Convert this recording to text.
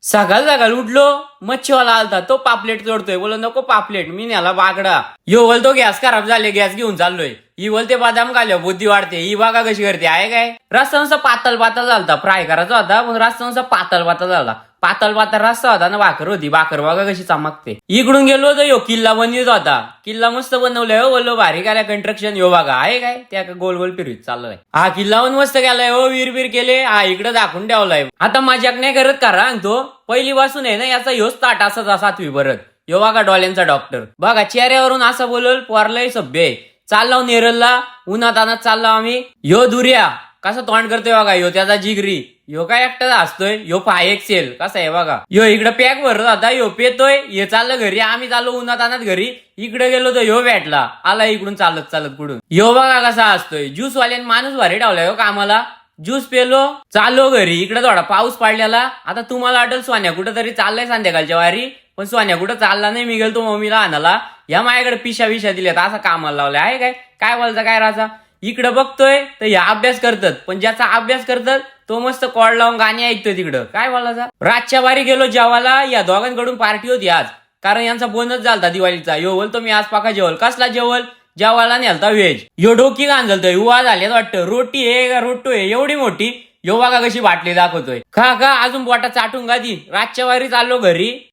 सकाळ सकाळ उठलो, मच्छीवाला आलता, तो पापलेट तोडतोय. बोल नको पापलेट, मी न्याला बागडा. यो बोल तो गॅस खराब झाले, गॅस घेऊन चाललोय. ही बोलते बदाम खाल्ल्या बुद्धी वाढते, ही बघा कशी करते. आहे काय रस्ता नुसता पातळ पातळ झालता, फ्राय करायचा होता पण रस्ता नुसता पातळ पातळ झाला. पातळ पातळ रस्ता होता ना, भाकर होती. भाकर बघा कशी चमकते. इकडून गेलो तर यो किल्ला बनवित होता. किल्ला मस्त बनवलाय हो, बोललो भारी केलाय कंस्ट्रक्शन. यो बघा आहे काय त्या गोल गोल फिरवीत चाललाय. हा किल्ला पण मस्त केलाय हो, वीर बीर केले. हा इकडे दाखवून ठेवलाय. आता मजाक नाही करत करा तो पहिली पासून आहे ना, याचा ह्योच ताट असाच 7वी परत. यो बघा डॉल्यांचा डॉक्टर बघा, चेहऱ्यावरून असं बोलल पोरलंय सभ्य आहे. चाललो नेरलला, उन्हात आणत चाललो आम्ही. यो दुर्या कसं तोंड करतोय बघा, यो त्याचा जिगरी. यो काय एकटाच असतोय, यो 5XL कसा आहे बघा. यो इकडे पॅक भरत होता, यो पेतोय. हे चाललं घरी, आम्ही चाललो उन्हात आणत घरी. इकडे गेलो तर यो भेटला, आला इकडून चालत चालत कुठून. यो बघा कसा असतोय. ज्यूस वाल्याने माणूस भारी ठेवलाय हो कामाला. ज्यूस पेलो, चाललो घरी. इकडे थोडा पाऊस पडलेला. आता तुम्हाला वाटेल सोन्या कुठं तरी चाललाय संध्याकाळच्या वारी, पण सोन्या कुठं चालला नाही. मी गेलो मम्मीला आणायला. या माझ्याकडे पिशा दिल्यात, असा कामाला लावलाय. आहे काय काय बोलता काय राजा. इकडे बघतोय तर या अभ्यास करतात, पण ज्याचा अभ्यास करतात तो मस्त कॉड लावून गाणी ऐकतोय तिकडं. काय बोलायचा. रातच्या वारी गेलो जेवायला. या दोघांकडून पार्टी होती आज, कारण यांचा बोनस झालता दिवाळीचा. यो बोलतो मी आज पाका जेवल. कसला जेवल, जेवायला नेलता व्हेज. यो डोकी गांजलतोय, उवा झाल्यात वाटतं. रोटी आहे का रोटो आहे एवढी मोठी. यो बघा कशी बाटली दाखवतोय. खा खा अजून बोटा चाटून गादी. रातच्या वारी चाललो घरी.